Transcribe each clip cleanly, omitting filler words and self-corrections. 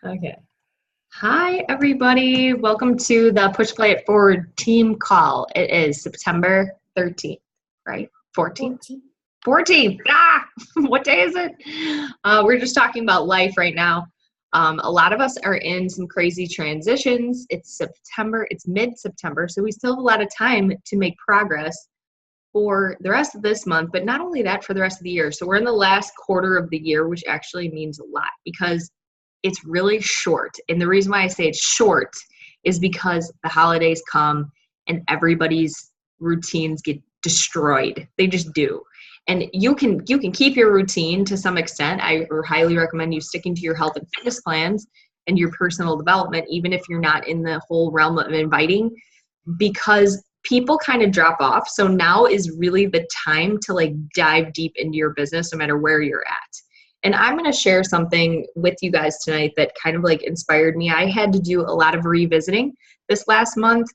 Okay. Hi, everybody. Welcome to the Push Play It Forward team call. It is September 13th, right? 14th? 14th. What day is it? We're just talking about life right now. A lot of us are in some crazy transitions. It's September. It's mid-September, so we still have a lot of time to make progress for the rest of this month, but not only that, for the rest of the year. So we're in the last quarter of the year, which actually means a lot because it's really short. And the reason why I say it's short is because the holidays come and everybody's routines get destroyed. They just do. And you can keep your routine to some extent. I highly recommend you sticking to your health and fitness plans and your personal development, even if you're not in the whole realm of inviting, because people kind of drop off. So now is really the time to like dive deep into your business, no matter where you're at. And I'm going to share something with you guys tonight that kind of like inspired me. I had to do a lot of revisiting this last month.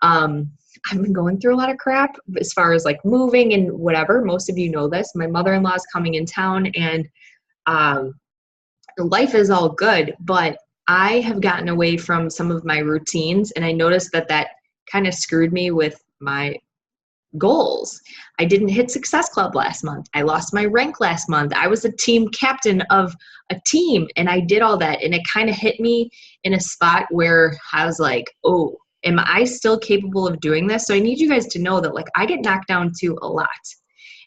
I've been going through a lot of crap as far as like moving and whatever. Most of you know this. My mother-in-law is coming in town and life is all good, but I have gotten away from some of my routines, and I noticed that kind of screwed me with my goals. I didn't hit Success Club last month. I lost my rank last month. I was a team captain of a team and I did all that. And it kind of hit me in a spot where I was like, oh, am I still capable of doing this? So I need you guys to know that like I get knocked down to a lot.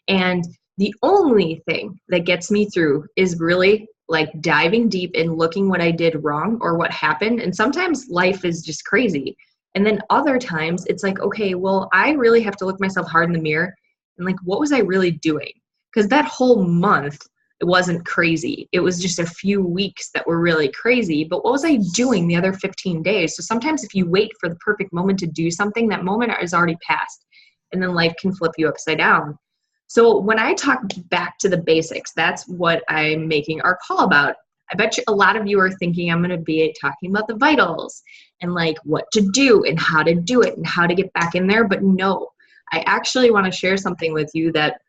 And the only thing that gets me through is really like diving deep and looking what I did wrong or what happened. And sometimes life is just crazy. And then other times it's like, okay, well, I really have to look myself hard in the mirror and like, what was I really doing? Because that whole month, it wasn't crazy. It was just a few weeks that were really crazy. But what was I doing the other 15 days? So sometimes if you wait for the perfect moment to do something, that moment is already passed. And then life can flip you upside down. So when I talk back to the basics, that's what I'm making our call about. I bet you a lot of you are thinking I'm going to be talking about the vitals and like what to do and how to do it and how to get back in there. But no, I actually want to share something with you that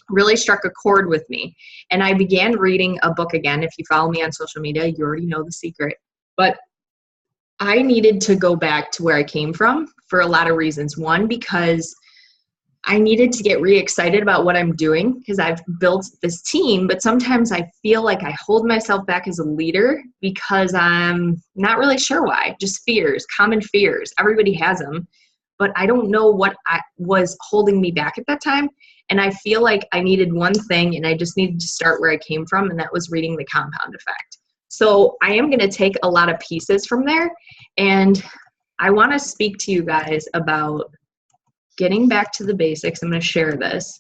really struck a chord with me. And I began reading a book again. If you follow me on social media, you already know the secret. But I needed to go back to where I came from for a lot of reasons. One, because I needed to get really excited about what I'm doing because I've built this team, but sometimes I feel like I hold myself back as a leader because I'm not really sure why. Just fears, common fears. Everybody has them, but I don't know what was holding me back at that time. And I feel like I needed one thing and I just needed to start where I came from, and that was reading The Compound Effect. So I am going to take a lot of pieces from there, and I want to speak to you guys about getting back to the basics. I'm going to share this,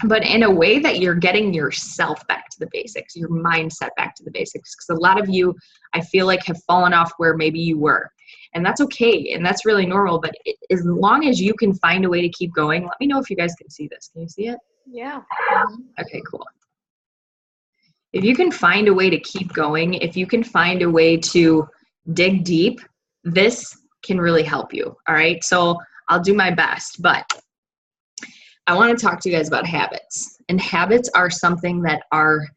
but in a way that you're getting yourself back to the basics, your mindset back to the basics. Because a lot of you, I feel like, have fallen off where maybe you were. And that's okay. And that's really normal. But as long as you can find a way to keep going, let me know if you guys can see this. Can you see it? Yeah. Okay, cool. If you can find a way to keep going, if you can find a way to dig deep, this can really help you. All right. So I'll do my best, but I want to talk to you guys about habits. And habits are something that are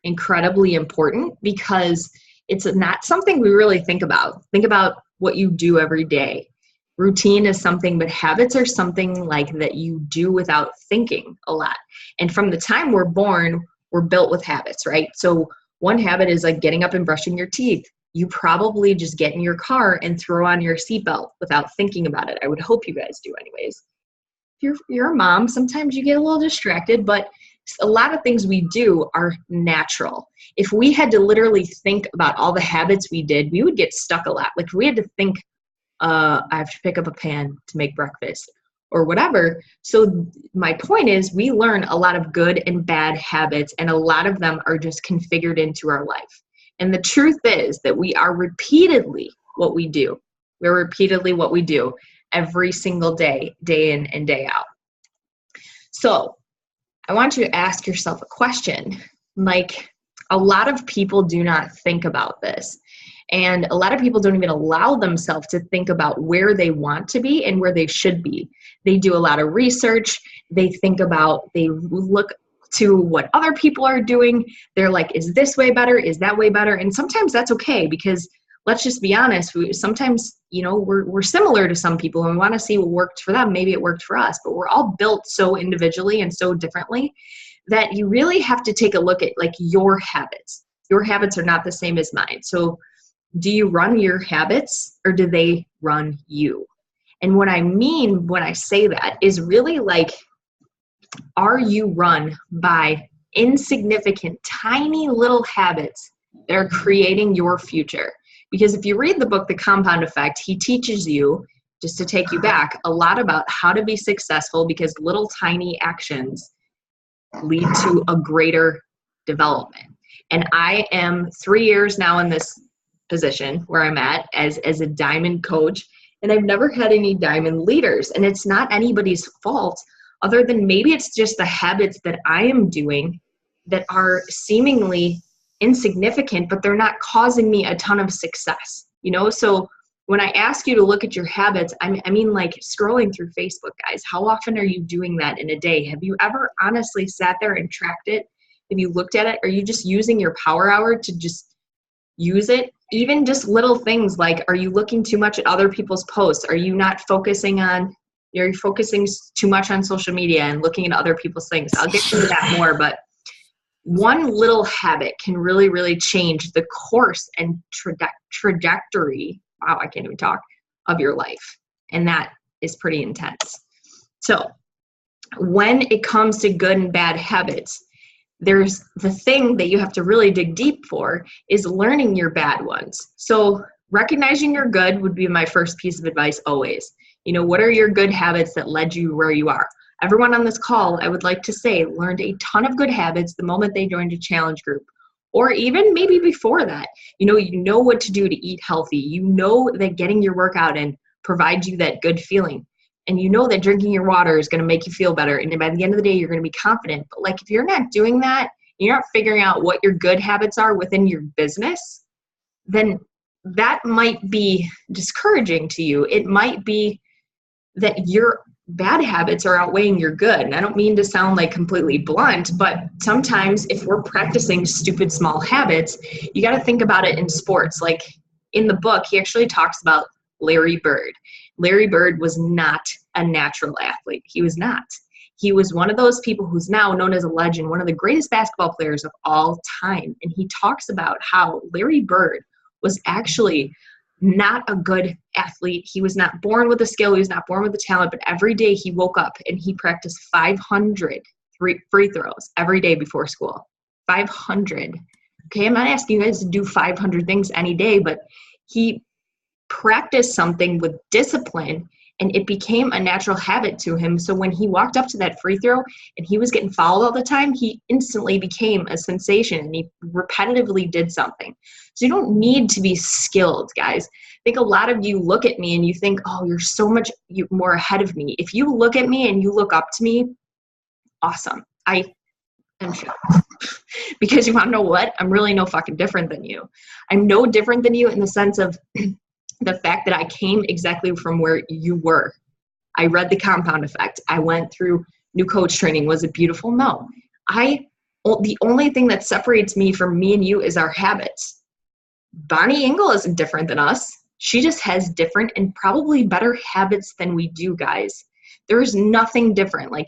incredibly important because it's not something we really think about. Think about what you do every day. Routine is something, but habits are something like that you do without thinking a lot. And from the time we're born, we're built with habits, right? So one habit is like getting up and brushing your teeth. You probably just get in your car and throw on your seatbelt without thinking about it. I would hope you guys do anyways. If you're a mom, sometimes you get a little distracted, but a lot of things we do are natural. If we had to literally think about all the habits we did, we would get stuck a lot. Like if we had to think, I have to pick up a pan to make breakfast or whatever. So my point is we learn a lot of good and bad habits, and a lot of them are just configured into our life. And the truth is that we are repeatedly what we do. We're repeatedly what we do every single day, day in and day out. So I want you to ask yourself a question. Like, a lot of people do not think about this. And a lot of people don't even allow themselves to think about where they want to be and where they should be. They do a lot of research. They think about, they look to what other people are doing. They're like, is this way better? Is that way better? And sometimes that's okay, because let's just be honest. Sometimes, we're similar to some people and we want to see what worked for them. Maybe it worked for us, but we're all built so individually and so differently that you really have to take a look at like your habits. Your habits are not the same as mine. So do you run your habits or do they run you? And what I mean when I say that is really like, are you run by insignificant, tiny little habits that are creating your future? Because if you read the book, The Compound Effect, he teaches you, just to take you back, a lot about how to be successful, because little tiny actions lead to a greater development. And I am 3 years now in this position where I'm at as a diamond coach, and I've never had any diamond leaders. And it's not anybody's fault, other than maybe it's just the habits that I am doing that are seemingly insignificant, but they're not causing me a ton of success. So when I ask you to look at your habits, I mean like scrolling through Facebook, guys. How often are you doing that in a day? Have you ever honestly sat there and tracked it? Have you looked at it? Are you just using your power hour to just use it? Even just little things like, are you looking too much at other people's posts? Are you not focusing on, you're focusing too much on social media and looking at other people's things? I'll get into that more, but one little habit can really, really change the course and trajectory, wow, I can't even talk, of your life. And that is pretty intense. So when it comes to good and bad habits, there's the thing that you have to really dig deep for is learning your bad ones. So recognizing your good would be my first piece of advice always. What are your good habits that led you where you are? Everyone on this call, I would like to say, learned a ton of good habits the moment they joined a challenge group, or even maybe before that. You know what to do to eat healthy. You know that getting your workout in provides you that good feeling. And you know that drinking your water is going to make you feel better. And by the end of the day, you're going to be confident. But like, if you're not doing that, you're not figuring out what your good habits are within your business, then that might be discouraging to you. It might be that your bad habits are outweighing your good. And I don't mean to sound like completely blunt, but sometimes if we're practicing stupid small habits, you got to think about it in sports. Like in the book, he actually talks about Larry Bird. Larry Bird was not a natural athlete. He was not. He was one of those people who's now known as a legend, one of the greatest basketball players of all time. And he talks about how Larry Bird was actually not a good athlete. He was not born with a skill. He was not born with a talent, but every day he woke up and he practiced 500 free throws every day before school. 500. Okay, I'm not asking you guys to do 500 things any day, but he practiced something with discipline and it became a natural habit to him. So when he walked up to that free throw and he was getting fouled all the time, he instantly became a sensation and he repetitively did something. So you don't need to be skilled, guys. I think a lot of you look at me and you think, oh, you're so much more ahead of me. If you look at me and you look up to me, awesome. I am shocked. Because you want to know what? I'm really no fucking different than you. I'm no different than you in the sense of the fact that I came exactly from where you were. I read The Compound Effect. I went through new coach training. Was it beautiful? No. The only thing that separates me from me and you is our habits. Bonnie Engel isn't different than us. She just has different and probably better habits than we do, guys. There's nothing different. Like,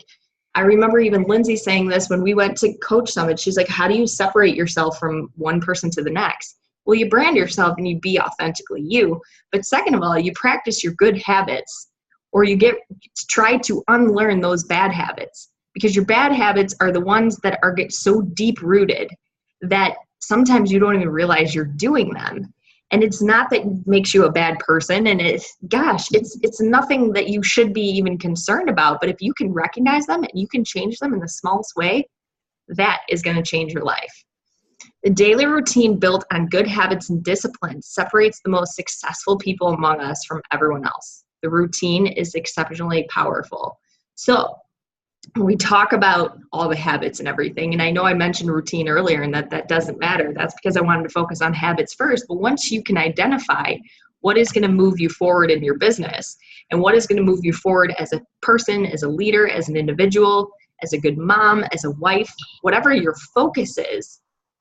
I remember even Lindsay saying this when we went to Coach Summit. She's like, how do you separate yourself from one person to the next? Well, you brand yourself and you be authentically you. But second of all, you practice your good habits, or you try to unlearn those bad habits, because your bad habits are the ones that get so deep rooted that sometimes you don't even realize you're doing them. And it's not that it makes you a bad person. And it's nothing that you should be even concerned about. But if you can recognize them and you can change them in the smallest way, that is going to change your life. The daily routine built on good habits and discipline separates the most successful people among us from everyone else. The routine is exceptionally powerful. So when we talk about all the habits and everything, and I know I mentioned routine earlier and that doesn't matter. That's because I wanted to focus on habits first. But once you can identify what is going to move you forward in your business and what is going to move you forward as a person, as a leader, as an individual, as a good mom, as a wife, whatever your focus is,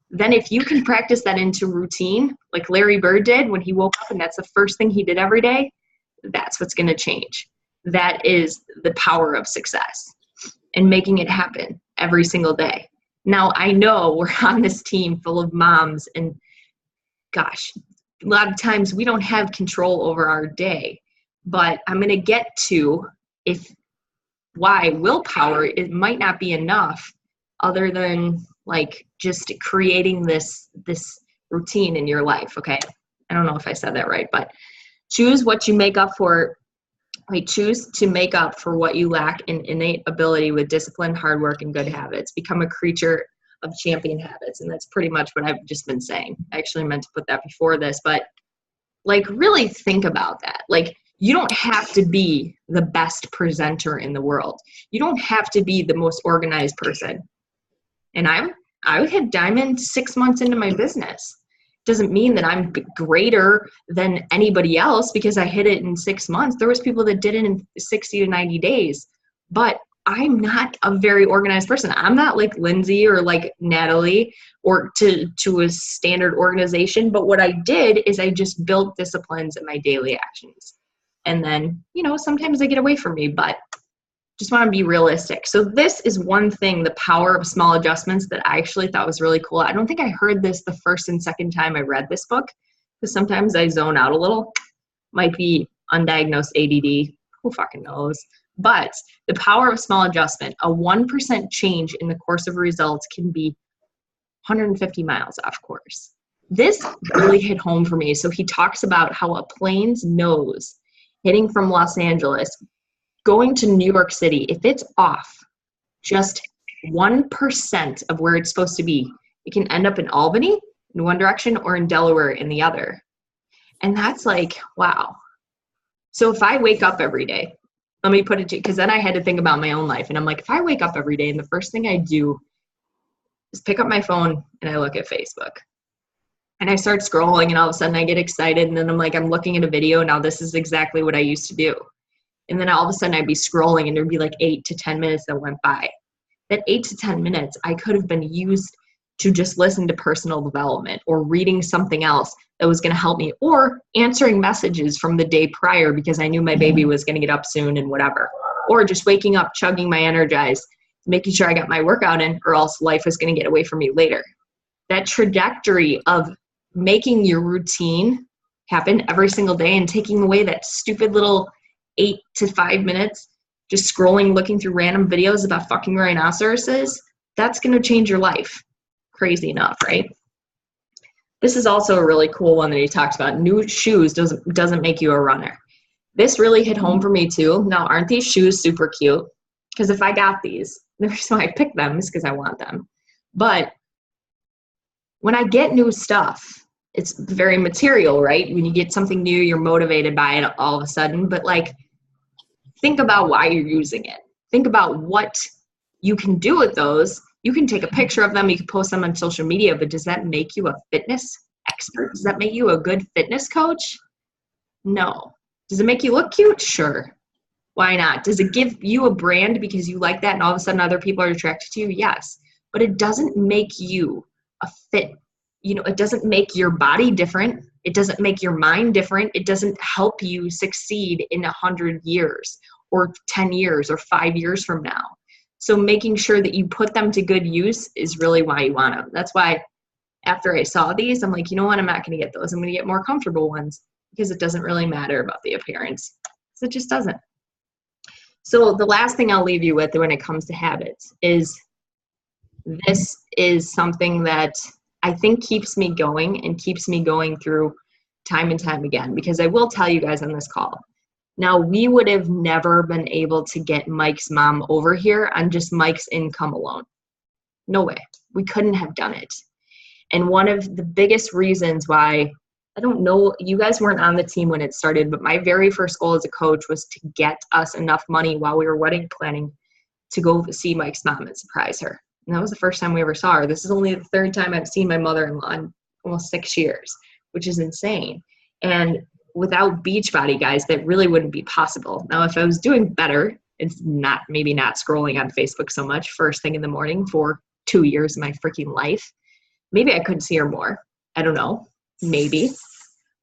then if you can practice that into routine, like Larry Bird did when he woke up and that's the first thing he did every day, that's what's going to change. That is the power of success and making it happen every single day. Now, I know we're on this team full of moms, and gosh, a lot of times we don't have control over our day, but I'm going to get to why willpower, it might not be enough other than like just creating this routine in your life. Okay. I don't know if I said that right, but choose what you make up for. Choose to make up for what you lack in innate ability with discipline, hard work, and good habits. Become a creature of champion habits. And that's pretty much what I've just been saying. I actually meant to put that before this, but like really think about that. Like you don't have to be the best presenter in the world. You don't have to be the most organized person. And I would hit diamond 6 months into my business. Doesn't mean that I'm greater than anybody else because I hit it in 6 months. There was people that did it in 60 to 90 days, but I'm not a very organized person. I'm not like Lindsay or like Natalie or to a standard organization. But what I did is I just built disciplines in my daily actions. And then, sometimes they get away from me, but just want to be realistic. So this is one thing, the power of small adjustments, that I actually thought was really cool. I don't think I heard this the first and second time I read this book, because sometimes I zone out a little. Might be undiagnosed ADD. Who fucking knows? But the power of small adjustment, a 1% change in the course of results can be 150 miles off course. This really hit home for me. So he talks about how a plane's nose hitting from Los Angeles going to New York City, if it's off just 1% of where it's supposed to be, it can end up in Albany in one direction or in Delaware in the other. And that's like, wow. So if I wake up every day, let me put it to you, because then I had to think about my own life. And I'm like, if I wake up every day and the first thing I do is pick up my phone and I look at Facebook and I start scrolling and all of a sudden I get excited and then I'm like, I'm looking at a video. Now this is exactly what I used to do. And then all of a sudden I'd be scrolling and there'd be like 8 to 10 minutes that went by. That 8 to 10 minutes I could have been used to just listen to personal development or reading something else that was going to help me, or answering messages from the day prior because I knew my baby was going to get up soon and whatever, or just waking up, chugging my Energize, making sure I got my workout in, or else life was going to get away from me later. That trajectory of making your routine happen every single day and taking away that stupid little 8 to 5 minutes just scrolling, looking through random videos about fucking rhinoceroses, that's going to change your life. Crazy enough, right? This is also a really cool one that he talks about. New shoes doesn't make you a runner. This really hit home for me too. Now, aren't these shoes super cute? Because if I got these, the reason why I picked them is because I want them. But when I get new stuff, it's very material, right? When you get something new, you're motivated by it all of a sudden. But like, think about why you're using it. Think about what you can do with those. You can take a picture of them. You can post them on social media, but does that make you a fitness expert? Does that make you a good fitness coach? No. Does it make you look cute? Sure. Why not? Does it give you a brand because you like that and all of a sudden other people are attracted to you? Yes. But it doesn't make you a fit. It doesn't make your body different. It doesn't make your mind different. It doesn't help you succeed in 100 years or 10 years or 5 years from now. So making sure that you put them to good use is really why you want them. That's why after I saw these, I'm like, you know what? I'm not going to get those. I'm going to get more comfortable ones because it doesn't really matter about the appearance. So it just doesn't. So the last thing I'll leave you with when it comes to habits is this is something that I think keeps me going and keeps me going through time and time again, because I will tell you guys on this call. Now, we would have never been able to get Mike's mom over here on just Mike's income alone. No way. We couldn't have done it. And one of the biggest reasons why, I don't know, you guys weren't on the team when it started, but my very first goal as a coach was to get us enough money while we were wedding planning to go see Mike's mom and surprise her. And that was the first time we ever saw her. This is only the third time I've seen my mother-in-law in almost 6 years, which is insane. And without Beachbody, guys, that really wouldn't be possible. Now, if I was doing better, It's not, maybe not scrolling on Facebook so much first thing in the morning for 2 years of my freaking life. Maybe I could see her more. I don't know. Maybe.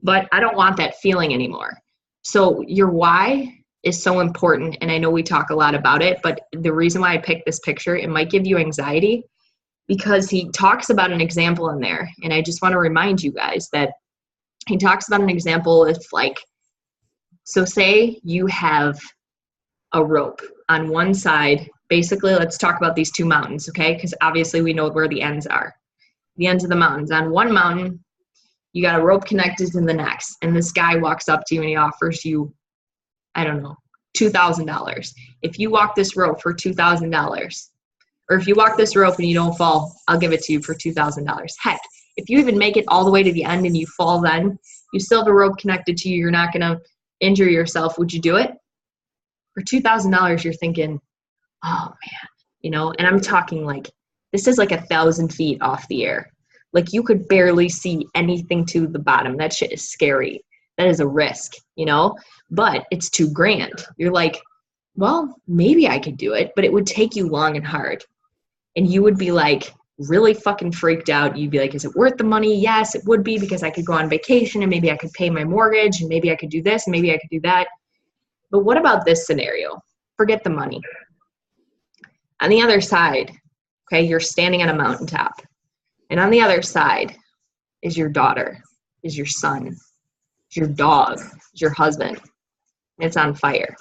But I don't want that feeling anymore. So your why is so important. And I know we talk a lot about it, but the reason why I picked this picture, it might give you anxiety because he talks about an example in there. And I just want to remind you guys that he talks about an example of like, so say you have a rope on one side. Basically, let's talk about these two mountains, okay? Because obviously we know where the ends are. The ends of the mountains. On one mountain, you got a rope connected to the next, and this guy walks up to you and he offers you, I don't know, $2,000. If you walk this rope for $2,000, or if you walk this rope and you don't fall, I'll give it to you for $2,000. Heck, if you even make it all the way to the end and you fall then, you still have a rope connected to you, you're not going to injure yourself. Would you do it? For $2,000, you're thinking, oh man, you know, and I'm talking like, this is like 1,000 feet off the air. Like you could barely see anything to the bottom. That shit is scary. That is a risk, you know, but it's $2,000. You're like, well, maybe I could do it, but it would take you long and hard. And you would be like really fucking freaked out. You'd be like, is it worth the money? Yes, it would be, because I could go on vacation and maybe I could pay my mortgage and maybe I could do this and maybe I could do that. But what about this scenario? Forget the money. On the other side, okay, you're standing on a mountaintop. And on the other side is your daughter, is your son, is your dog, is your husband. And it's on fire.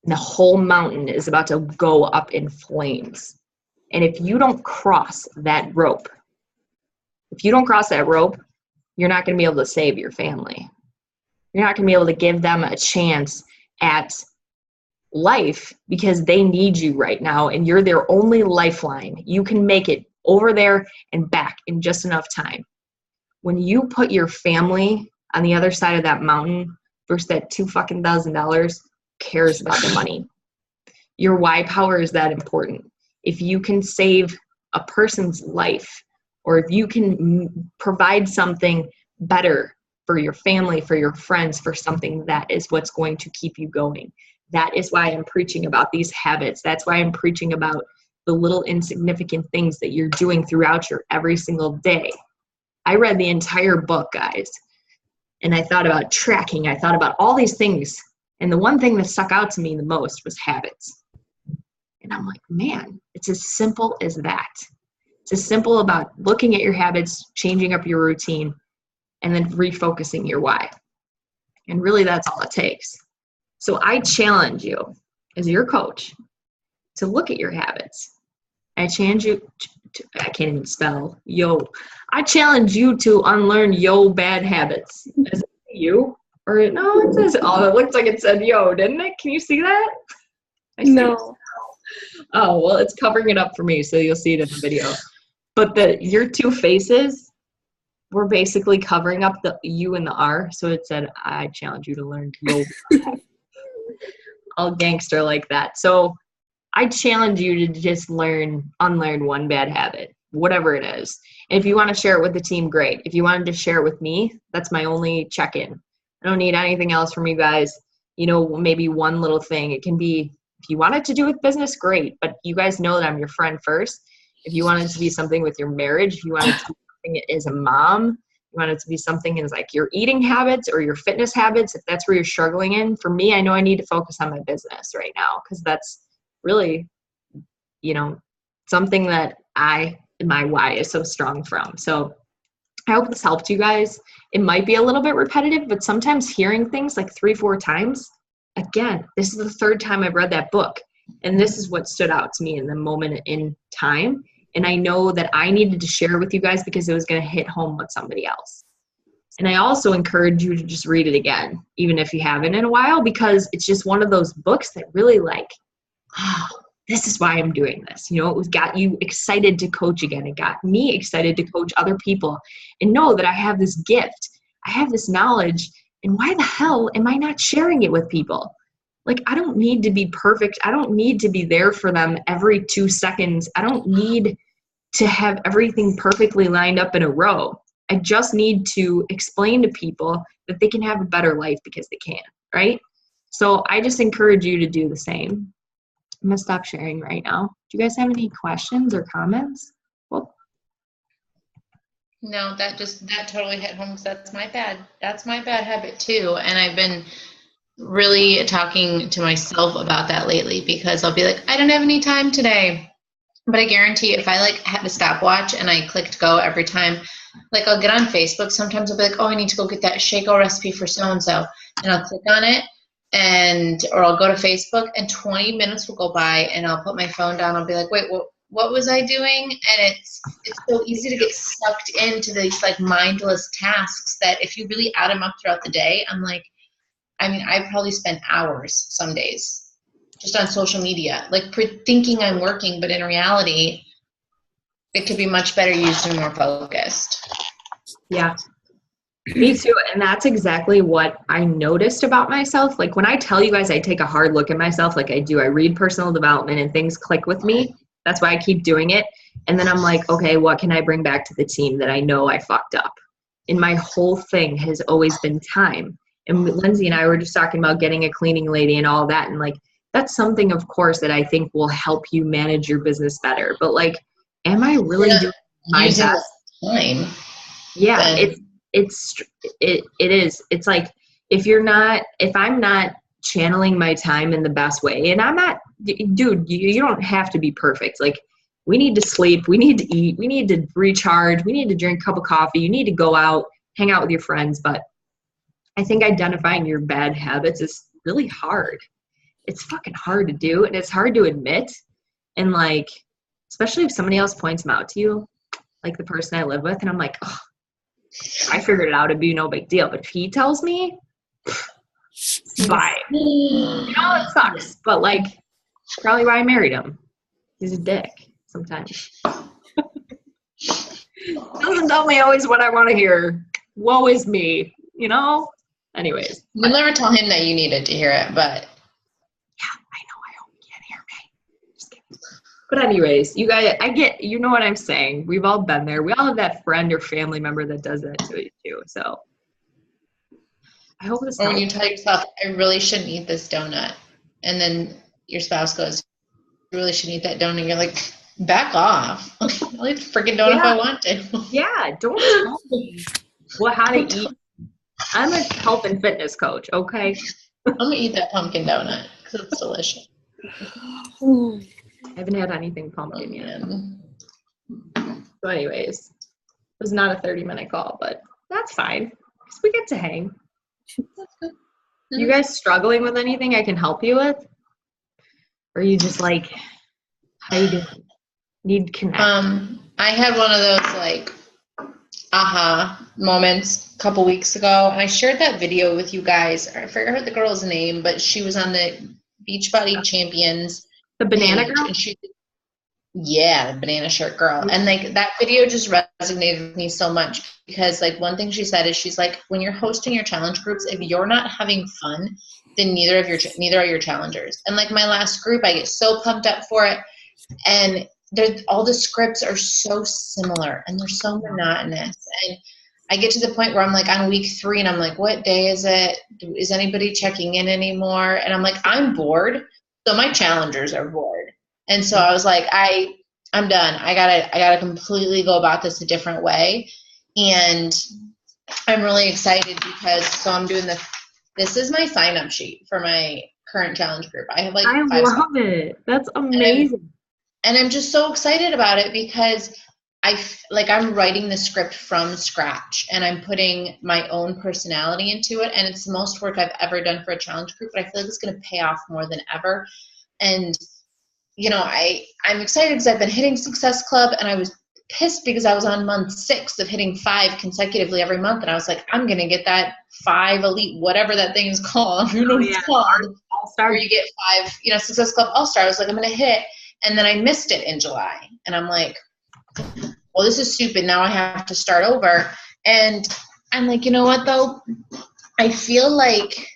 And the whole mountain is about to go up in flames. And if you don't cross that rope, you're not going to be able to save your family. You're not going to be able to give them a chance at life because they need you right now and you're their only lifeline. You can make it over there and back in just enough time. When you put your family on the other side of that mountain versus that $2,000, cares about the money. Your why power is that important. If you can save a person's life, or if you can provide something better for your family, for your friends, for something, that is what's going to keep you going. That is why I'm preaching about these habits. That's why I'm preaching about the little insignificant things that you're doing throughout your every single day. I read the entire book, guys, and I thought about tracking. I thought about all these things. And the one thing that stuck out to me the most was habits. And I'm like, man, it's as simple as that. It's as simple about looking at your habits, changing up your routine, and then refocusing your why. And really, that's all it takes. So I challenge you as your coach to look at your habits. I challenge you I can't even spell yo. I challenge you to unlearn yo bad habits. Is it you? Or no, it says, oh, it looks like it said yo, didn't it? Can you see that? No. Oh, well, it's covering it up for me, so you'll see it in the video. But your two faces were basically covering up the U and the R, so it said, I challenge you to learn yo. All gangster like that. So I challenge you to just unlearn one bad habit, whatever it is. And if you want to share it with the team, great. If you wanted to share it with me, that's my only check-in. I don't need anything else from you guys. You know, maybe one little thing. It can be, if you want it to do with business, great. But you guys know that I'm your friend first. If you want it to be something with your marriage, if you want it to be something as a mom, you want it to be something as like your eating habits or your fitness habits, if that's where you're struggling in. For me, I know I need to focus on my business right now because that's really, you know, something that my why is so strong from. So I hope this helped you guys. It might be a little bit repetitive, but sometimes hearing things like 3-4 times, again, this is the 3rd time I've read that book. And this is what stood out to me in the moment in time. And I know that I needed to share with you guys because it was going to hit home with somebody else. And I also encourage you to just read it again, even if you haven't in a while, because it's just one of those books that really like, oh, this is why I'm doing this. You know, it got you excited to coach again. It got me excited to coach other people and know that I have this gift. I have this knowledge. And why the hell am I not sharing it with people? Like, I don't need to be perfect. I don't need to be there for them every 2 seconds. I don't need to have everything perfectly lined up in a row. I just need to explain to people that they can have a better life because they can, right? So I just encourage you to do the same. I'm going to stop sharing right now. Do you guys have any questions or comments? Well, no, that totally hit home, because that's my bad habit too. And I've been really talking to myself about that lately, because I'll be like, I don't have any time today. But I guarantee if I like had a stopwatch and I clicked go every time, like I'll get on Facebook, sometimes I'll be like, oh, I need to go get that Shaco recipe for so-and-so. And I'll click on it, or I'll go to Facebook, and 20 minutes will go by and I'll put my phone down. I'll be like, wait, what was I doing? And it's so easy to get sucked into these like mindless tasks that if you really add them up throughout the day, I probably spend hours some days just on social media, like thinking I'm working, but in reality, it could be much better used and more focused. Yeah, me too. And that's exactly what I noticed about myself. Like when I tell you guys I take a hard look at myself, like I do, I read personal development and things click with me. That's why I keep doing it. And then I'm like, okay, what can I bring back to the team that I know I fucked up? And my whole thing has always been time. And Lindsay and I were just talking about getting a cleaning lady and all that. And like, that's something, of course, that I think will help you manage your business better. But like, am I really doing my best? Time. Yeah, it is. It's like if I'm not channeling my time in the best way, and I'm not, dude, you don't have to be perfect. Like we need to sleep, we need to eat, we need to recharge, we need to drink a cup of coffee, you need to go out, hang out with your friends. But I think identifying your bad habits is really hard. It's fucking hard to do, and it's hard to admit. And like, especially if somebody else points them out to you, like the person I live with, and I'm like, oh, I figured it out, it'd be no big deal. But if he tells me, bye. You know, it sucks. But like, probably why I married him. He's a dick sometimes. Doesn't tell me always what I want to hear. Woe is me, you know? Anyways. You'll never tell him that you needed to hear it, but yeah, I know. I hope he can't hear me. Just kidding. But anyways, you guys, you know what I'm saying. We've all been there. We all have that friend or family member that does that to you too. So I hope this. Or when you tell yourself, I really shouldn't eat this donut, and then your spouse goes, you really shouldn't eat that donut. You're like, back off. I'll eat the freaking donut if I want to. Yeah, don't tell me how to eat. I'm a health and fitness coach, okay? I'm going to eat that pumpkin donut because it's delicious. I haven't had anything pumpkin yet. So anyways, it was not a 30-minute call, but that's fine because we get to hang. You guys struggling with anything I can help you with? Or are you just like, how you doing? Need connect? I had one of those like aha moments a couple weeks ago, and I shared that video with you guys. I forgot the girl's name, but she was on the Beachbody Champions. The banana girl? And yeah, the banana shirt girl. And like that video just resonated with me so much because like one thing she said is she's like, when you're hosting your challenge groups, if you're not having fun, then neither are your challengers. And like my last group, I get so pumped up for it, and all the scripts are so similar and they're so monotonous. And I get to the point where I'm like on week 3 and I'm like, what day is it? Is anybody checking in anymore? And I'm like, I'm bored. So my challengers are bored. And so I was like, I'm done. I gotta completely go about this a different way. And I'm really excited because I'm doing this is my sign up sheet for my current challenge group. I have like I love it. That's amazing. And I'm just so excited about it because I'm writing the script from scratch and I'm putting my own personality into it. And it's the most work I've ever done for a challenge group, but I feel like it's going to pay off more than ever. And, you know, I'm excited because I've been hitting Success Club, and I was pissed because I was on month 6 of hitting 5 consecutively every month. And I was like, I'm going to get that 5 elite, whatever that thing is called. You know what it's called? All-Star. Where you get 5, Success Club All-Star. I was like, I'm going to hit it. And then I missed it in July. And I'm like, well, this is stupid. Now I have to start over. And I'm like, you know what, though? I feel like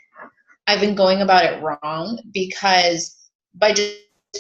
I've been going about it wrong because by just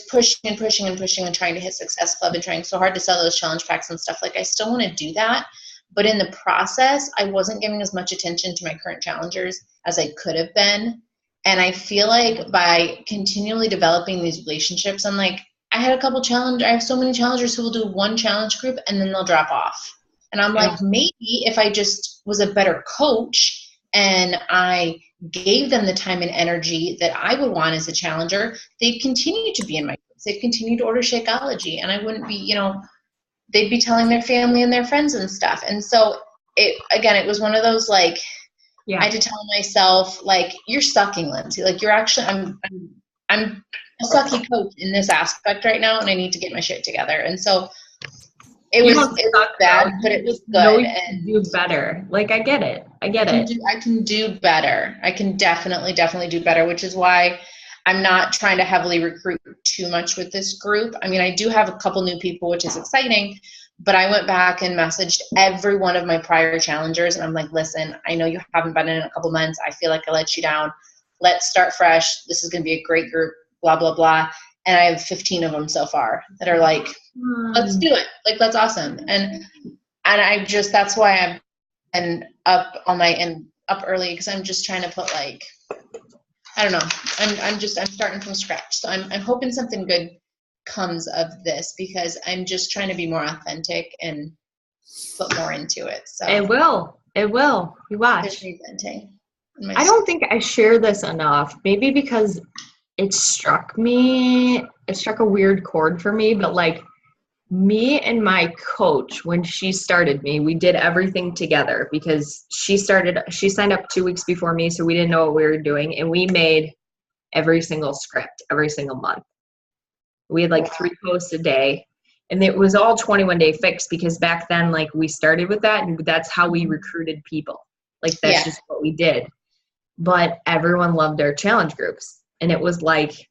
pushing and pushing and pushing and trying to hit Success Club and trying so hard to sell those challenge packs and stuff, like I still want to do that. But in the process, I wasn't giving as much attention to my current challengers as I could have been. And I feel like by continually developing these relationships, I'm like, I have so many challengers who will do one challenge group and then they'll drop off. And I'm like, maybe if I just was a better coach and I gave them the time and energy that I would want as a challenger, they'd continue to be in my groups. They'd continue to order Shakeology, and I wouldn't be, they'd be telling their family and their friends and stuff. And so it was one of those, like, I had to tell myself, like, you're sucking, Lindsay. Like, you're actually, I'm a sucky coach in this aspect right now, and I need to get my shit together. And so it was bad, but it was good. And do better. Like, I get it. I can do better. I can definitely do better, which is why I'm not trying to heavily recruit too much with this group. I mean, I do have a couple new people, which is exciting, but I went back and messaged every one of my prior challengers, and I'm like, listen, I know you haven't been in a couple months. I feel like I let you down. Let's start fresh. This is going to be a great group, blah, blah, blah. And I have 15 of them so far that are like, let's do it. Like, that's awesome. And I just, that's why I'm up early, because I'm just trying to put, like, I don't know. I'm starting from scratch. So I'm hoping something good comes of this, because I'm just trying to be more authentic and put more into it. So it will. You watch. I don't think I share this enough. Maybe because it struck a weird chord for me, but like, me and my coach, when she started me, we did everything together, because she signed up 2 weeks before me, so we didn't know what we were doing, and we made every single script every single month. We had like 3 posts a day, and it was all 21-day fixed, because back then, like, we started with that, and that's how we recruited people. Like, that's just what we did. But everyone loved our challenge groups, and it was like,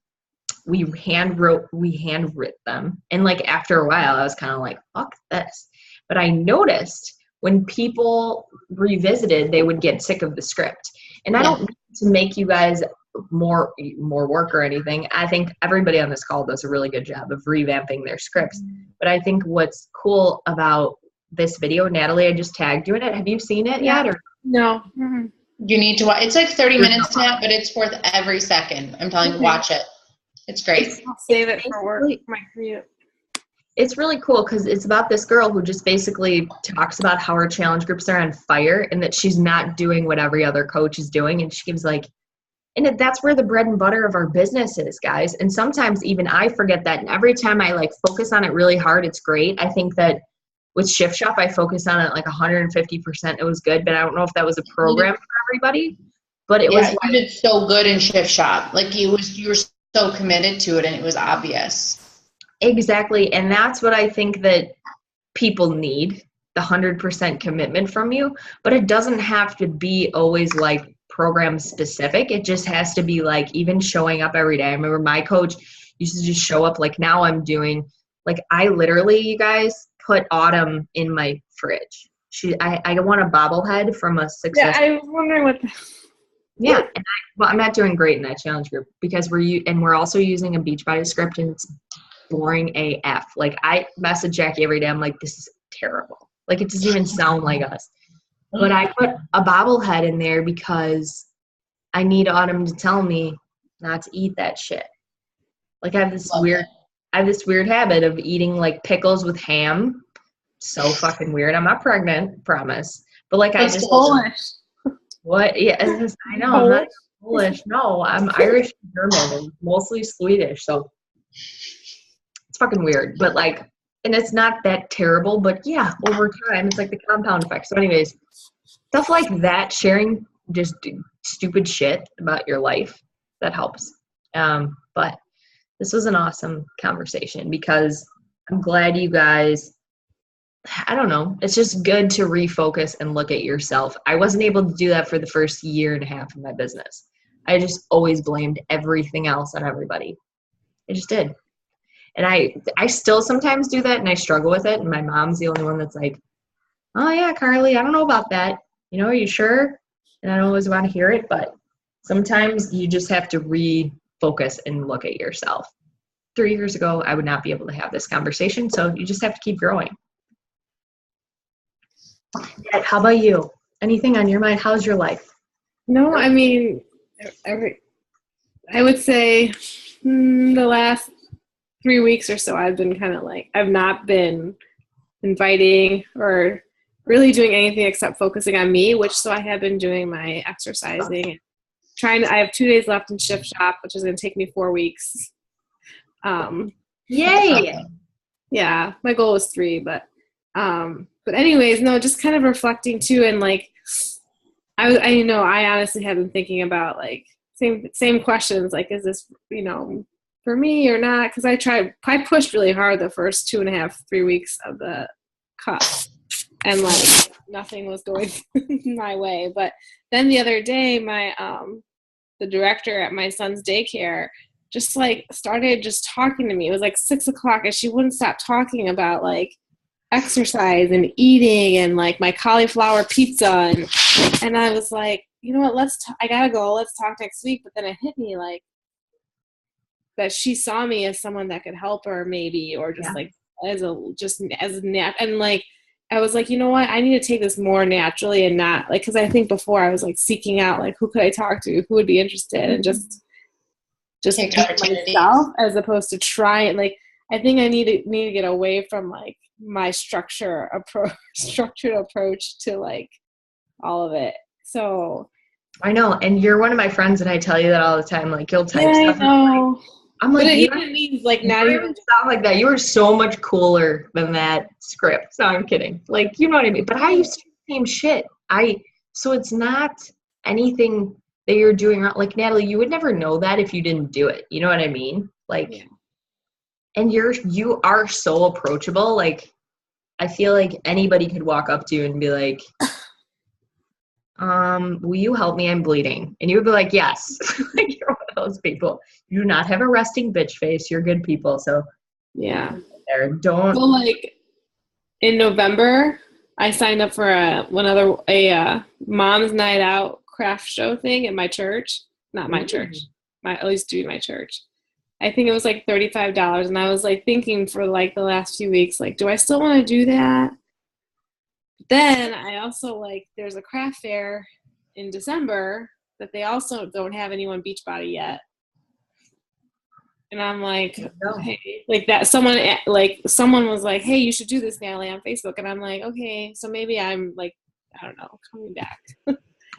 we handwrote them. And like, after a while, I was kind of like, fuck this. But I noticed when people revisited, they would get sick of the script. And I don't need to make you guys more work or anything. I think everybody on this call does a really good job of revamping their scripts. But I think what's cool about this video, Natalie, I just tagged you in it. Have you seen it yet? Or no? Mm-hmm. You need to watch. It's like 30 minutes now, but it's worth every second. I'm telling you, watch it. It's great. I'll save it for work. My commute. It's really cool, because it's about this girl who just basically talks about how her challenge groups are on fire, and that she's not doing what every other coach is doing. And she gives like, and that's where the bread and butter of our business is, guys. And sometimes even I forget that. And every time I like focus on it really hard, it's great. I think that with Shift Shop, I focused on it like 150%. It was good, but I don't know if that was a program for everybody. But it was. You did so good in Shift Shop. Like, you were so committed to it, and it was obvious. Exactly. And that's what I think that people need, the 100% commitment from you. But it doesn't have to be always like program specific. It just has to be like, even showing up every day. I remember my coach used to just show up. Like, now I'm doing, like, I literally, you guys, put Autumn in my fridge. I want a bobblehead from a success. Yeah, I was wondering what. Yeah, and I'm not doing great in that challenge group, because we're also using a Beachbody script, and it's boring AF. Like, I message Jackie every day. I'm like, this is terrible. Like, it doesn't even sound like us. But I put a bobblehead in there because I need Autumn to tell me not to eat that shit. Like, I have this weird habit of eating like pickles with ham. So fucking weird. I'm not pregnant, promise. But like, I just Polish. What? Yeah, I know. I'm not Polish. No, I'm Irish and German, and mostly Swedish. So it's fucking weird. But like, and it's not that terrible. But yeah, over time, it's like the compound effect. So anyways, stuff like that, sharing just stupid shit about your life, that helps. But this was an awesome conversation, because I'm glad you guys, I don't know, it's just good to refocus and look at yourself. I wasn't able to do that for the first 1.5 years of my business. I just always blamed everything else on everybody. I just did. And I still sometimes do that, and I struggle with it. And my mom's the only one that's like, oh yeah, Carly, I don't know about that. Are you sure? And I don't always want to hear it, but sometimes you just have to refocus and look at yourself. 3 years ago, I would not be able to have this conversation. So you just have to keep growing. How about you? Anything on your mind? How's your life? No, I mean, I would say the last 3 weeks or so, I've been kind of like, I've not been inviting or really doing anything except focusing on me, so I have been doing my exercising. I have 2 days left in shift shop, which is going to take me 4 weeks. Yay! Yeah, my goal was 3, but anyways, no, just kind of reflecting too, and like, I know I honestly have been thinking about like same questions, like, is this, for me or not? Because I pushed really hard the first 2.5-3 weeks of the cup, and like nothing was going my way. But then the other day, my the director at my son's daycare just like started just talking to me. It was like 6:00 and she wouldn't stop talking about like exercise and eating and like my cauliflower pizza. And I was like, you know what, I gotta go. Let's talk next week. But then it hit me like that she saw me as someone that could help her maybe, or just like as a nat. And like, I was like, you know what, I need to take this more naturally and not like, cause I think before I was like seeking out like, who could I talk to? Who would be interested? And just take opportunities myself as opposed to trying. Like, I think I need to get away from like my structured approach to like all of it. So I know, and you're one of my friends, and I tell you that all the time. Like, you'll type stuff. I know. I'm like, but it even means like not even stuff like that. You are so much cooler than that script. No, I'm kidding. Like, you know what I mean. But I used to do the same shit. So it's not anything that you're doing wrong. Like, Natalie, you would never know that if you didn't do it. You know what I mean? Like, and you are so approachable. Like, I feel like anybody could walk up to you and be like, will you help me? I'm bleeding. And you would be like, yes. Like, you're one of those people. You do not have a resting bitch face. You're good people. So yeah. Don't. Well, like in November, I signed up for a mom's night out craft show thing at my church. Not my church. At least do my church. I think it was like $35. And I was like thinking for like the last few weeks, like, do I still want to do that? Then I also like, there's a craft fair in December that they also don't have anyone Beachbody yet. And I'm like, hey, like that someone was like, hey, you should do this, Natalie, on Facebook. And I'm like, okay, so maybe I'm like, I don't know, coming back.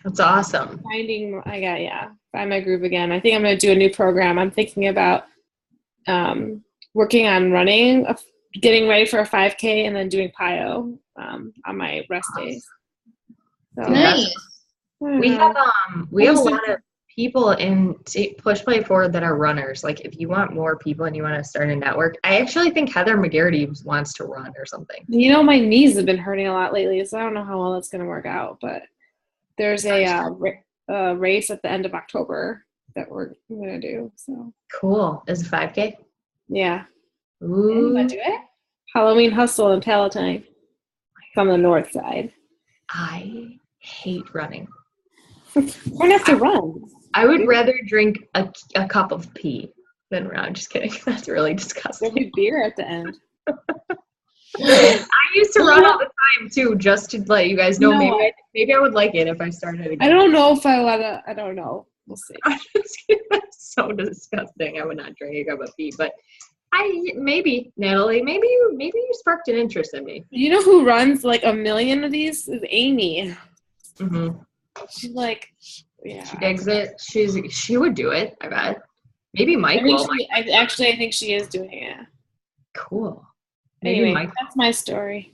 That's awesome. Find my groove again. I think I'm going to do a new program. I'm thinking about working on running, getting ready for a 5K, and then doing PIO on my rest days. So, nice. We have a lot of people in Push Play Forward that are runners. Like, if you want more people and you want to start a network, I actually think Heather McGarity wants to run or something. You know, my knees have been hurting a lot lately, so I don't know how well that's going to work out. But there's a race at the end of October that we're going to do. So cool. Is it 5K? Yeah. Ooh. You want to do it? Halloween Hustle in Palatine. From the north side. I hate running. We're gonna have to run. I would rather drink a cup of pee than run. I'm just kidding. That's really disgusting. There'll be beer at the end. I used to run all the time too, just to let you guys know. Maybe I would like it if I started again. I don't know if I wanna. I don't know. We'll see. That's so disgusting. I would not drink a cup of pee, but maybe Natalie. Maybe you sparked an interest in me. You know who runs like 1 million of these is Amy. Mm-hmm. She's like, yeah. She digs it. She would do it. I bet. Maybe Mike will. I think she is doing it. Cool. Maybe anyway, Mike. That's my story.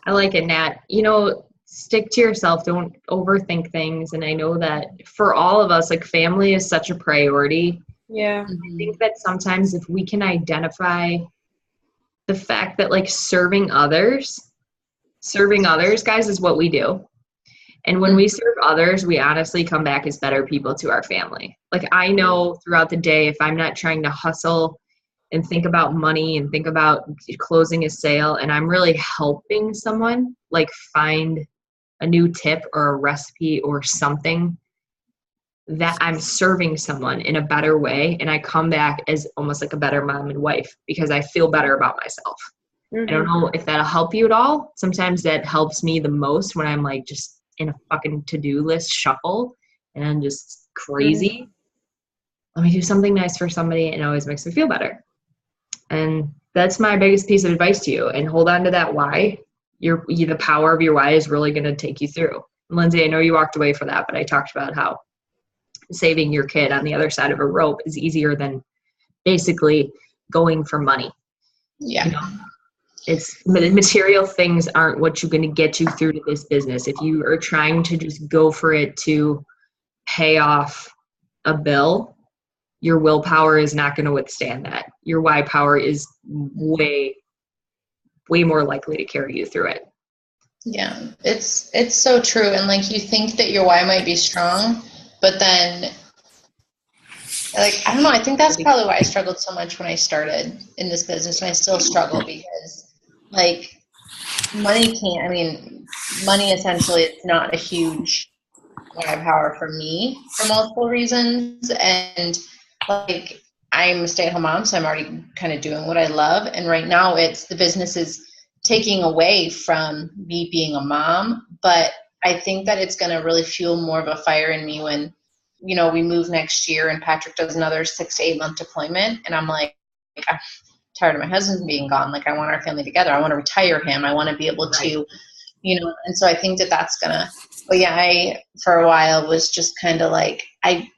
I like it, Nat. You know, stick to yourself. Don't overthink things. And I know that for all of us, like, family is such a priority. Yeah. I think that sometimes if we can identify the fact that, like, serving others, guys, is what we do. And when we serve others, we honestly come back as better people to our family. Like, I know throughout the day, if I'm not trying to hustle and think about money and think about closing a sale, and I'm really helping someone, like, find a new tip or a recipe or something, that I'm serving someone in a better way, and I come back as almost like a better mom and wife because I feel better about myself. Mm-hmm. I don't know if that'll help you at all. Sometimes that helps me the most when I'm like just in a fucking to-do list shuffle and I'm just crazy. let me do something nice for somebody, and it always makes me feel better. And that's my biggest piece of advice to you. And hold on to that why. The power of your why is really going to take you through. Lindsay, I know you walked away for that, but I talked about how saving your kid on the other side of a rope is easier than basically going for money. Yeah. You know, it's material things aren't what you're going to get you through to this business. If you are trying to just go for it to pay off a bill, your willpower is not going to withstand that. Your why power is way more likely to carry you through it. Yeah, it's so true. And like, you think that your why might be strong, but then, like, I don't know, I think that's probably why I struggled so much when I started in this business, and I still struggle, because like, money essentially is not a huge why power for me for multiple reasons. And like, I'm a stay-at-home mom, so I'm already kind of doing what I love. And right now the business is taking away from me being a mom, but I think that it's going to really fuel more of a fire in me when, you know, we move next year and Patrick does another 6 to 8 month deployment. And I'm like, I'm tired of my husband being gone. Like, I want our family together. I want to retire him. I want to be able to, you know, and so I think that that's gonna, but yeah, I, for a while, was just kind of like, I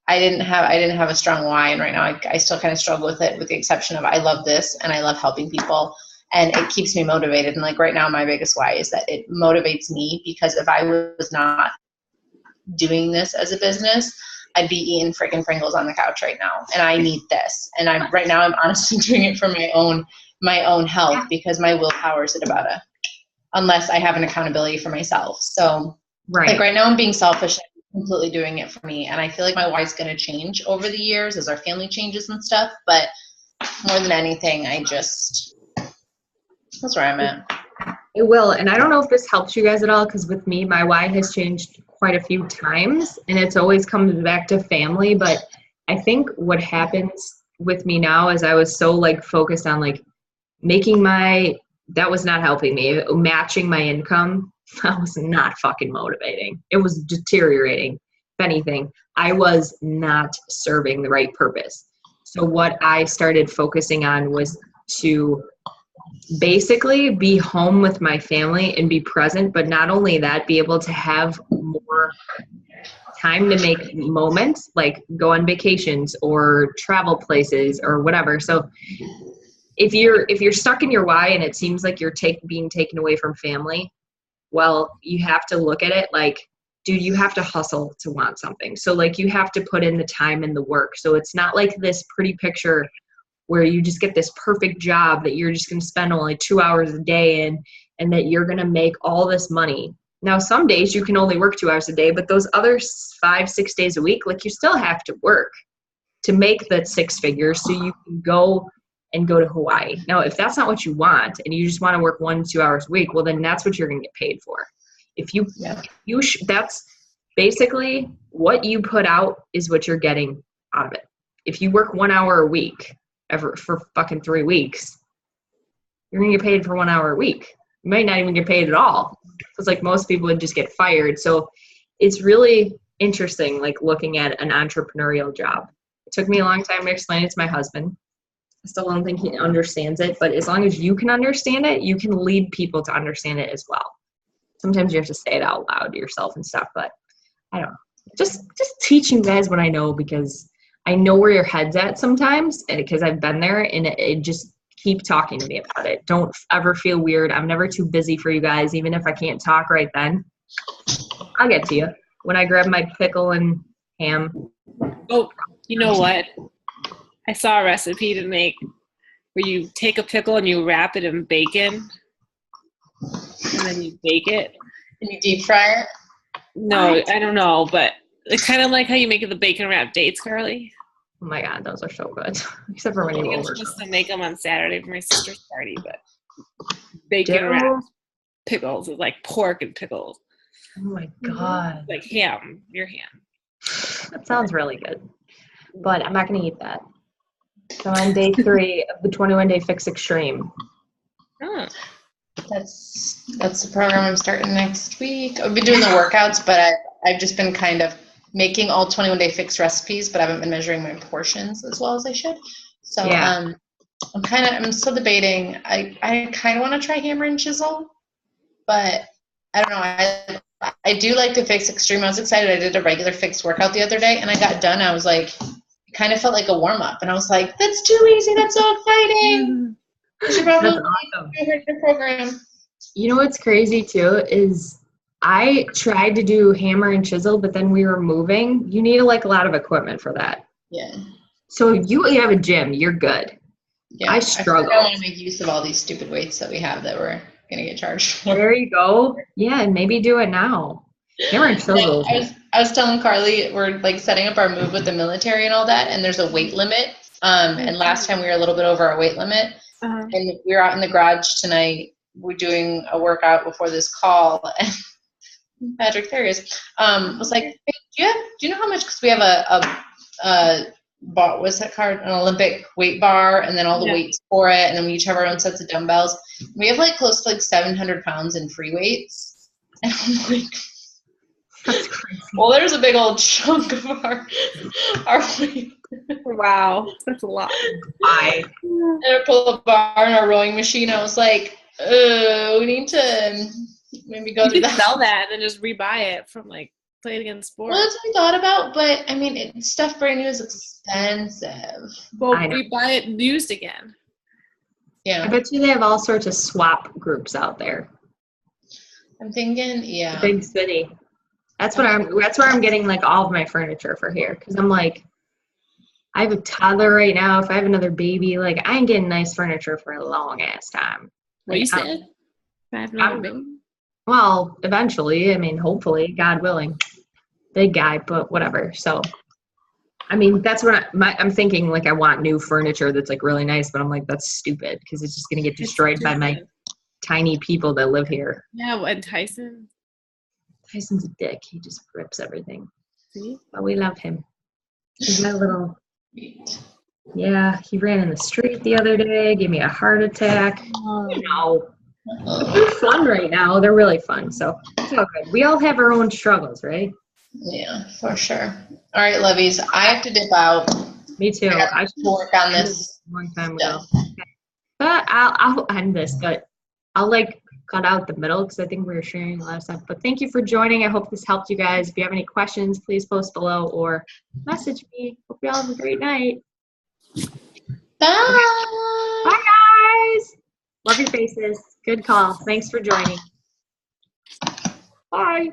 didn't have a strong why. And right now I still kind of struggle with it, with the exception of I love this and I love helping people. And it keeps me motivated. And like right now, my biggest why is that it motivates me, because if I was not doing this as a business, I'd be eating freaking Pringles on the couch right now. And I need this. And right now I'm honestly doing it for my own health, because my willpower is at about unless I have an accountability for myself. So like right now I'm being selfish, I'm completely doing it for me. And I feel like my why is going to change over the years as our family changes and stuff. But more than anything, that's where I'm at. It will. And I don't know if this helps you guys at all, because with me, my why has changed quite a few times, and it's always come back to family. But I think what happens with me now is I was so like focused on like that was not helping me. Matching my income, that was not fucking motivating. It was deteriorating. If anything, I was not serving the right purpose. So what I started focusing on was to basically be home with my family and be present, but not only that, be able to have more time to make moments, like go on vacations or travel places or whatever. So if you're stuck in your why and it seems like you're being taken away from family, well, you have to look at it like, dude, you have to hustle to want something. So like you have to put in the time and the work. So it's not like this pretty picture where you just get this perfect job that you're just going to spend only 2 hours a day in, and that you're going to make all this money. Now, some days you can only work 2 hours a day, but those other 5-6 days a week, like you still have to work to make that 6 figures so you can go to Hawaii. Now, if that's not what you want and you just want to work 1-2 hours a week, well, then that's what you're going to get paid for. That's basically what you put out is what you're getting out of it. If you work 1 hour a week for fucking 3 weeks, you're going to get paid for 1 hour a week. You might not even get paid at all. It's like most people would just get fired. So it's really interesting, like looking at an entrepreneurial job. It took me a long time to explain it to my husband. I still don't think he understands it, but as long as you can understand it, you can lead people to understand it as well. Sometimes you have to say it out loud to yourself and stuff, but I don't know. Just teaching you guys what I know, because I know where your head's at sometimes, and because I've been there, and it just keep talking to me about it. Don't ever feel weird. I'm never too busy for you guys, even if I can't talk right then. I'll get to you when I grab my pickle and ham. Oh, you know what? I saw a recipe to make where you take a pickle and you wrap it in bacon, and then you bake it. And you deep fry it? No, I don't know, but it's kind of like how you make the bacon wrapped dates, Carly. Oh my God, those are so good. Except for when you I'm supposed to make them on Saturday for my sister's party, but bacon wrapped pickles is like pork and pickles. Oh my God. Like ham, your ham. That sounds really good, but I'm not going to eat that. So on day 3 of the 21-day Fix Extreme. Oh. That's the program I'm starting next week. I've been doing the workouts, but I've just been kind of making all 21-day fix recipes, but I haven't been measuring my portions as well as I should. So Yeah. I'm still debating. I kind of want to try hammer and chisel, but I don't know. I do like to fix extreme. I was excited. I did a regular fixed workout the other day, and I got done. I was like, it kind of felt like a warm up, and I was like, that's too easy. That's so exciting. You should probably That's awesome. do your program. You know what's crazy too is I tried to do hammer and chisel, but then we were moving. You need like a lot of equipment for that. Yeah. So you have a gym, you're good. Yeah. I struggle. I want to make use of all these stupid weights that we have that we're gonna get charged for. There you go. Yeah, and maybe do it now. Hammer and chisel. I was telling Carly we're like setting up our move with the military and all that, and there's a weight limit. And last time we were a little bit over our weight limit, and we were out in the garage tonight. We're doing a workout before this call, and Patrick, there he is, was like, hey, do you know how much? Because we have a bar, what's that called? An Olympic weight bar, and then all the weights for it, and then we each have our own sets of dumbbells. We have like close to like 700 pounds in free weights, and I'm like, That's crazy. well, there's a big old chunk of our weight. Wow, that's a lot. Why? And I pull a bar in our rowing machine. I was like, we need to maybe go to You could sell that and then just rebuy it from like Play It Again Sports. Well, that's what I thought about, but I mean, stuff brand new is expensive. Well, we buy it used again. Yeah. I bet you they have all sorts of swap groups out there. I'm thinking, yeah. Big city. That's where I'm getting like all of my furniture for here. Cause I'm like, I have a toddler right now. If I have another baby, like I ain't getting nice furniture for a long ass time. What you said? I have another baby. Well, eventually, I mean, hopefully, God willing, big guy, but whatever. So, I mean, that's what I'm thinking. Like, I want new furniture that's like really nice, but I'm like, that's stupid because it's just gonna get destroyed by my tiny people that live here. Yeah, and Tyson. Tyson's a dick. He just rips everything. See? But we love him. He's my little. Yeah, he ran in the street the other day, gave me a heart attack. You know, they're fun right now. They're really fun. So it's all good. We all have our own struggles, right? Yeah, for sure. All right, lovies, I have to dip out. Me too. I should work on this a long time ago. But I'll end this, but I'll like cut out the middle because I think we were sharing a lot of stuff. But thank you for joining. I hope this helped you guys. If you have any questions, please post below or message me. Hope you all have a great night. Bye. Bye, guys. Love your faces. Good call. Thanks for joining. Bye.